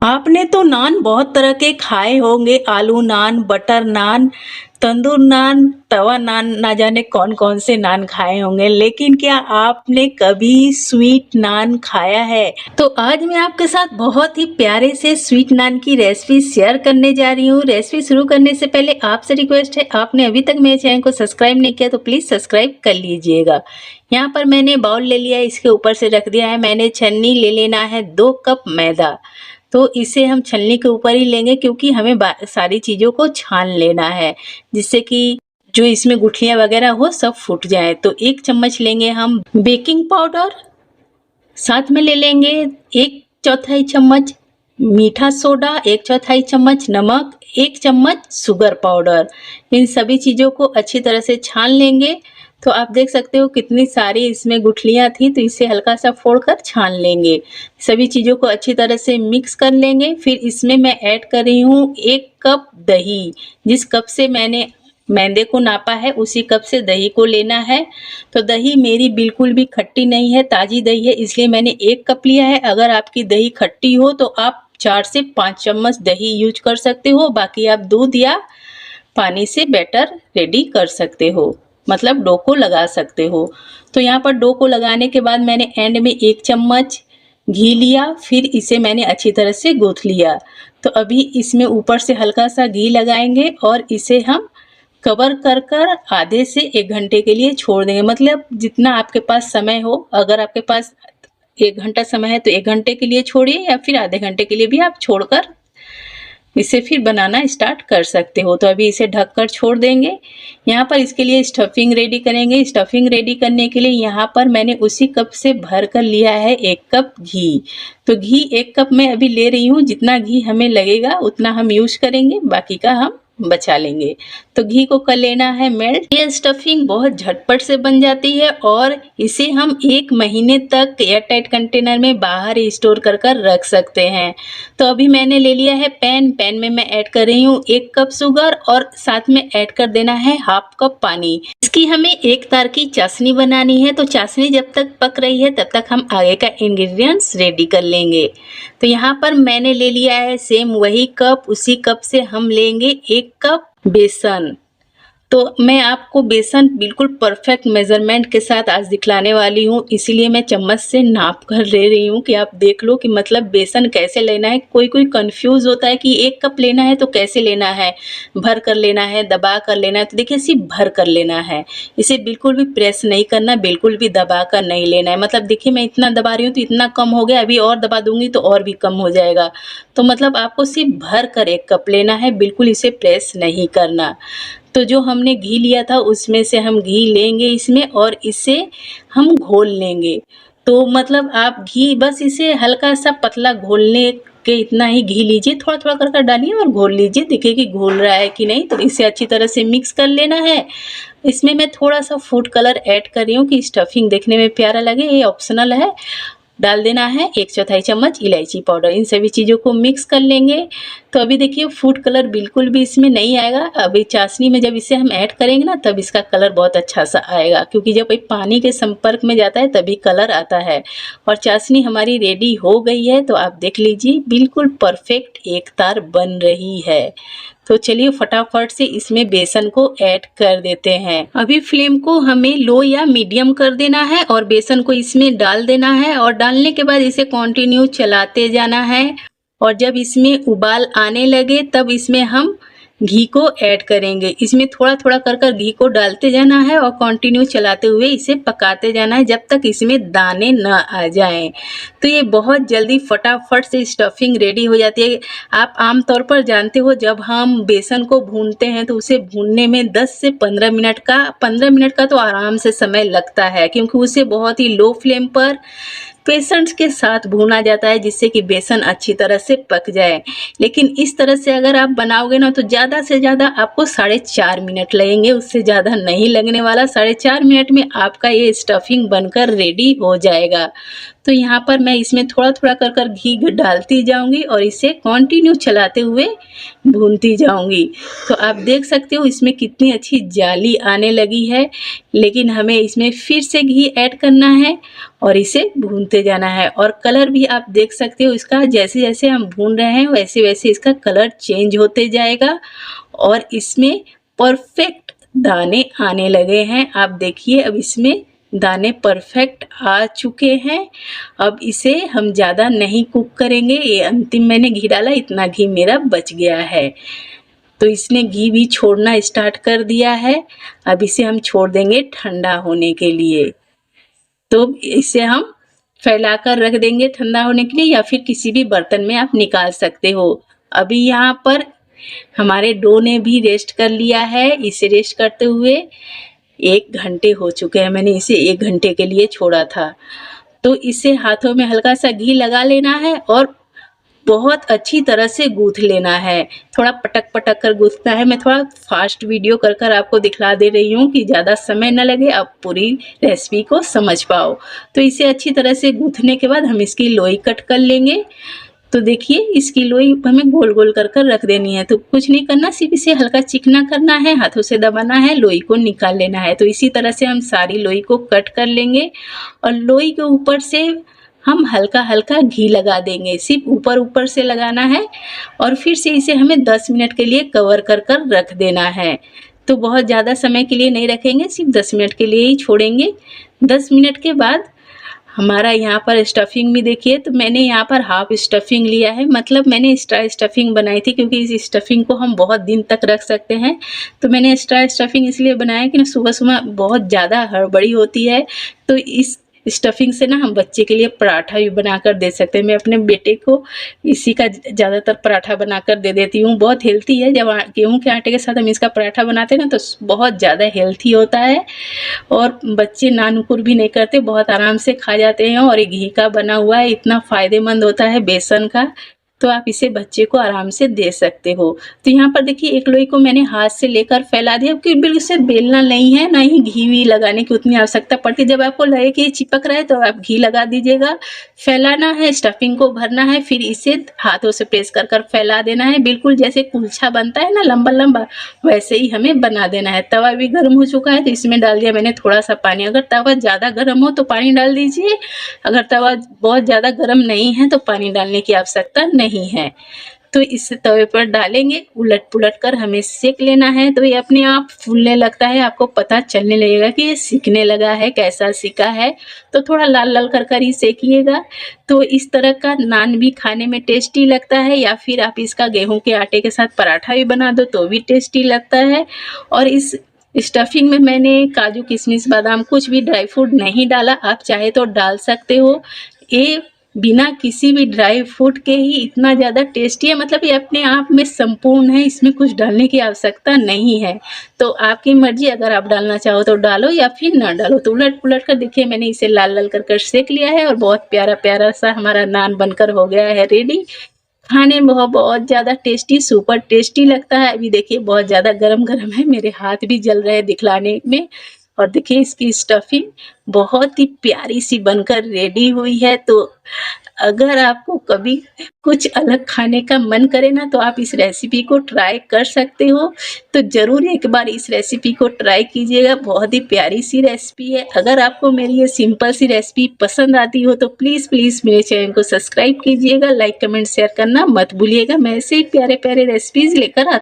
आपने तो नान बहुत तरह के खाए होंगे, आलू नान, बटर नान, तंदूर नान, तवा नान, ना जाने कौन-कौन से नान खाए होंगे, लेकिन क्या आपने कभी स्वीट नान खाया है? तो आज मैं आपके साथ बहुत ही प्यारे से स्वीट नान की रेसिपी शेयर करने जा रही हूँ। रेसिपी शुरू करने से पहले आपसे रिक्वेस्ट है, आपने अभी तक मेरे चैनल को सब्सक्राइब नहीं किया तो प्लीज़ सब्सक्राइब कर लीजिएगा। यहाँ पर मैंने बाउल ले लिया है, इसके ऊपर से रख दिया है मैंने छन्नी, ले लेना है 2 कप मैदा। तो इसे हम छलनी के ऊपर ही लेंगे क्योंकि हमें सारी चीज़ों को छान लेना है, जिससे कि जो इसमें गुठलियाँ वगैरह हो सब फूट जाए। तो 1 चम्मच लेंगे हम बेकिंग पाउडर, साथ में ले लेंगे 1 चौथाई चम्मच मीठा सोडा, 1 चौथाई चम्मच नमक, 1 चम्मच शुगर पाउडर। इन सभी चीज़ों को अच्छी तरह से छान लेंगे। तो आप देख सकते हो कितनी सारी इसमें गुठलियाँ थी, तो इसे हल्का सा फोड़कर छान लेंगे। सभी चीज़ों को अच्छी तरह से मिक्स कर लेंगे। फिर इसमें मैं ऐड कर रही हूँ 1 कप दही। जिस कप से मैंने मैदे को नापा है उसी कप से दही को लेना है। तो दही मेरी बिल्कुल भी खट्टी नहीं है, ताज़ी दही है, इसलिए मैंने 1 कप लिया है। अगर आपकी दही खट्टी हो तो आप 4 से 5 चम्मच दही यूज कर सकते हो, बाकी आप दूध या पानी से बैटर रेडी कर सकते हो, मतलब डो को लगा सकते हो। तो यहाँ पर डो को लगाने के बाद मैंने एंड में 1 चम्मच घी लिया, फिर इसे मैंने अच्छी तरह से गूँथ लिया। तो अभी इसमें ऊपर से हल्का सा घी लगाएंगे और इसे हम कवर कर कर आधे से 1 घंटे के लिए छोड़ देंगे। मतलब जितना आपके पास समय हो, अगर आपके पास 1 घंटा समय है तो 1 घंटे के लिए छोड़िए या फिर आधे घंटे के लिए भी आप छोड़कर इसे फिर बनाना स्टार्ट कर सकते हो। तो अभी इसे ढककर छोड़ देंगे। यहाँ पर इसके लिए स्टफिंग रेडी करेंगे। स्टफिंग रेडी करने के लिए यहाँ पर मैंने उसी कप से भर कर लिया है 1 कप घी। तो घी 1 कप मैं अभी ले रही हूँ, जितना घी हमें लगेगा उतना हम यूज करेंगे, बाकी का हम बचा लेंगे। तो घी को कर लेना है मेल्ट। ये स्टफिंग बहुत झटपट से बन जाती है और इसे हम 1 महीने तक एयरटाइट कंटेनर में बाहर स्टोर कर कर रख सकते हैं। तो अभी मैंने ले लिया है पैन में मैं ऐड कर रही हूँ 1 कप शुगर और साथ में ऐड कर देना है 1/2 कप पानी। इसकी हमें एक तार की चाशनी बनानी है, तो चाशनी जब तक पक रही है तब तक हम आगे का इंग्रेडिएंट्स रेडी कर लेंगे। तो यहाँ पर मैंने ले लिया है सेम वही कप, उसी कप से हम लेंगे 1 कप बेसन। तो मैं आपको बेसन बिल्कुल परफेक्ट मेज़रमेंट के साथ आज दिखलाने वाली हूँ, इसीलिए मैं चम्मच से नाप कर ले रही हूँ कि आप देख लो कि मतलब बेसन कैसे लेना है। कोई कंफ्यूज होता है कि 1 कप लेना है तो कैसे लेना है, भर कर लेना है, दबा कर लेना है। तो देखिए सिर्फ भर कर लेना है, इसे बिल्कुल भी प्रेस नहीं करना, बिल्कुल भी दबा कर नहीं लेना है। मतलब देखिए मैं इतना दबा रही हूँ तो इतना कम हो गया, अभी और दबा दूंगी तो और भी कम हो जाएगा। तो मतलब आपको सिर्फ भर कर 1 कप लेना है, बिल्कुल इसे प्रेस नहीं करना। तो जो हमने घी लिया था उसमें से हम घी लेंगे इसमें और इसे हम घोल लेंगे। तो मतलब आप घी बस इसे हल्का सा पतला घोलने के इतना ही घी लीजिए, थोड़ा-थोड़ा कर कर डालिए और घोल लीजिए। देखिए कि घोल रहा है कि नहीं। तो इसे अच्छी तरह से मिक्स कर लेना है। इसमें मैं थोड़ा सा फूड कलर ऐड कर रही हूँ कि स्टफिंग देखने में प्यारा लगे, ये ऑप्शनल है। डाल देना है 1 चौथाई चम्मच इलायची पाउडर। इन सभी चीज़ों को मिक्स कर लेंगे। तो अभी देखिए फूड कलर बिल्कुल भी इसमें नहीं आएगा। अभी चाशनी में जब इसे हम ऐड करेंगे ना तब इसका कलर बहुत अच्छा सा आएगा, क्योंकि जब ये पानी के संपर्क में जाता है तभी कलर आता है। और चाशनी हमारी रेडी हो गई है, तो आप देख लीजिए बिल्कुल परफेक्ट एक तार बन रही है। तो चलिए फटाफट से इसमें बेसन को ऐड कर देते हैं। अभी फ्लेम को हमें लो या मीडियम कर देना है और बेसन को इसमें डाल देना है और डालने के बाद इसे कंटिन्यू चलाते जाना है। और जब इसमें उबाल आने लगे तब इसमें हम घी को ऐड करेंगे। इसमें थोड़ा-थोड़ा कर कर घी को डालते जाना है और कंटिन्यू चलाते हुए इसे पकाते जाना है जब तक इसमें दाने न आ जाएं। तो ये बहुत जल्दी फटाफट से स्टफिंग रेडी हो जाती है। आप आम तौर पर जानते हो जब हम बेसन को भूनते हैं तो उसे भूनने में 10 से 15 मिनट का तो आराम से समय लगता है, क्योंकि उसे बहुत ही लो फ्लेम पर पेशेंस के साथ भूना जाता है जिससे कि बेसन अच्छी तरह से पक जाए। लेकिन इस तरह से अगर आप बनाओगे ना तो ज़्यादा से ज़्यादा आपको 4.5 मिनट लगेंगे, उससे ज़्यादा नहीं लगने वाला। 4.5 मिनट में आपका ये स्टफिंग बनकर रेडी हो जाएगा। तो यहाँ पर मैं इसमें थोड़ा-थोड़ा कर घी डालती जाऊँगी और इसे कंटिन्यू चलाते हुए भूनती जाऊँगी। तो आप देख सकते हो इसमें कितनी अच्छी जाली आने लगी है, लेकिन हमें इसमें फिर से घी ऐड करना है और इसे भूनते जाना है। और कलर भी आप देख सकते हो इसका, जैसे-जैसे हम भून रहे हैं वैसे-वैसे इसका कलर चेंज होते जाएगा और इसमें परफेक्ट दाने आने लगे हैं। आप देखिए अब इसमें दाने परफेक्ट आ चुके हैं। अब इसे हम ज़्यादा नहीं कुक करेंगे। ये अंतिम मैंने घी डाला, इतना घी मेरा बच गया है। तो इसने घी भी छोड़ना स्टार्ट कर दिया है। अब इसे हम छोड़ देंगे ठंडा होने के लिए। तो इसे हम फैलाकर रख देंगे ठंडा होने के लिए, या फिर किसी भी बर्तन में आप निकाल सकते हो। अभी यहाँ पर हमारे डो ने भी रेस्ट कर लिया है। इसे रेस्ट करते हुए 1 घंटे हो चुके हैं। मैंने इसे 1 घंटे के लिए छोड़ा था। तो इसे हाथों में हल्का सा घी लगा लेना है और बहुत अच्छी तरह से गूँथ लेना है। थोड़ा पटक-पटक कर गूँथना है। मैं थोड़ा फास्ट वीडियो कर आपको दिखला दे रही हूँ कि ज़्यादा समय ना लगे, आप पूरी रेसिपी को समझ पाओ। तो इसे अच्छी तरह से गूँथने के बाद हम इसकी लोई कट कर लेंगे। तो देखिए इसकी लोई हमें गोल-गोल कर रख देनी है। तो कुछ नहीं करना, सिर्फ़ इसे हल्का चिकना करना है, हाथों से दबाना है, लोई को निकाल लेना है। तो इसी तरह से हम सारी लोई को कट कर लेंगे और लोई के ऊपर से हम हल्का-हल्का घी लगा देंगे। सिर्फ़ ऊपर-ऊपर से लगाना है और फिर से इसे हमें 10 मिनट के लिए कवर कर रख देना है। तो बहुत ज़्यादा समय के लिए नहीं रखेंगे, सिर्फ़ 10 मिनट के लिए ही छोड़ेंगे। 10 मिनट के बाद हमारा यहाँ पर स्टफिंग भी देखिए, तो मैंने यहाँ पर हाफ स्टफिंग लिया है। मतलब मैंने एक्स्ट्रा स्टफिंग बनाई थी क्योंकि इस स्टफिंग को हम बहुत दिन तक रख सकते हैं। तो मैंने एक्स्ट्रा स्टफिंग इसलिए बनाया कि सुबह-सुबह बहुत ज़्यादा हड़बड़ी होती है, तो इस स्टफिंग से ना हम बच्चे के लिए पराठा भी बनाकर दे सकते हैं। मैं अपने बेटे को इसी का ज़्यादातर पराठा बनाकर दे देती हूँ। बहुत हेल्दी है। जब गेहूँ के आटे के साथ हम इसका पराठा बनाते हैं ना, तो बहुत ज़्यादा हेल्दी होता है और बच्चे नानुकुर भी नहीं करते, बहुत आराम से खा जाते हैं। और ये घी का बना हुआ है, इतना फ़ायदेमंद होता है बेसन का, तो आप इसे बच्चे को आराम से दे सकते हो। तो यहाँ पर देखिए एक लोई को मैंने हाथ से लेकर फैला दिया, क्योंकि बिल्कुल से बेलना नहीं है, ना ही घी लगाने की उतनी आवश्यकता पड़ती है। जब आपको लगे कि ये चिपक रहा है तो आप घी लगा दीजिएगा। फैलाना है, स्टफिंग को भरना है, फिर इसे हाथों से प्रेस कर फैला देना है। बिल्कुल जैसे कुलछा बनता है ना लंबा-लंबा, वैसे ही हमें बना देना है। तवा भी गर्म हो चुका है तो इसमें डाल दिया मैंने थोड़ा सा पानी। अगर तवा ज़्यादा गर्म हो तो पानी डाल दीजिए, अगर तवा बहुत ज़्यादा गर्म नहीं है तो पानी डालने की आवश्यकता नहीं है। तो इस तवे पर डालेंगे, उलट-पुलट कर हमें सेक लेना है। तो ये अपने आप फूलने लगता है, आपको पता चलने लगेगा कि ये सिकने लगा है, कैसा सिका है। तो थोड़ा लाल-लाल कर ही सेकिएगा। तो इस तरह का नान भी खाने में टेस्टी लगता है, या फिर आप इसका गेहूँ के आटे के साथ पराठा भी बना दो तो भी टेस्टी लगता है। और इस स्टफिंग में मैंने काजू, किशमिश, बादाम कुछ भी ड्राई फ्रूट नहीं डाला, आप चाहे तो डाल सकते हो। ये बिना किसी भी ड्राई फ्रूट के ही इतना ज़्यादा टेस्टी है, मतलब ये अपने आप में संपूर्ण है, इसमें कुछ डालने की आवश्यकता नहीं है। तो आपकी मर्ज़ी, अगर आप डालना चाहो तो डालो या फिर ना डालो। तो उलट-पुलट कर देखिए मैंने इसे लाल-लाल कर सेक लिया है और बहुत प्यारा-प्यारा सा हमारा नान बनकर हो गया है रेडी। खाने में बहुत ज़्यादा टेस्टी, सुपर टेस्टी लगता है। अभी देखिए बहुत ज़्यादा गरम-गरम है, मेरे हाथ भी जल रहे हैं दिखलाने में। और देखिए इसकी स्टफिंग बहुत ही प्यारी सी बनकर रेडी हुई है। तो अगर आपको कभी कुछ अलग खाने का मन करे ना, तो आप इस रेसिपी को ट्राई कर सकते हो। तो ज़रूर एक बार इस रेसिपी को ट्राई कीजिएगा, बहुत ही प्यारी सी रेसिपी है। अगर आपको मेरी ये सिंपल सी रेसिपी पसंद आती हो तो प्लीज़ मेरे चैनल को सब्सक्राइब कीजिएगा, लाइक, कमेंट, शेयर करना मत भूलिएगा। मैं ऐसे ही प्यारे-प्यारे रेसिपीज़ लेकर आती हूँ।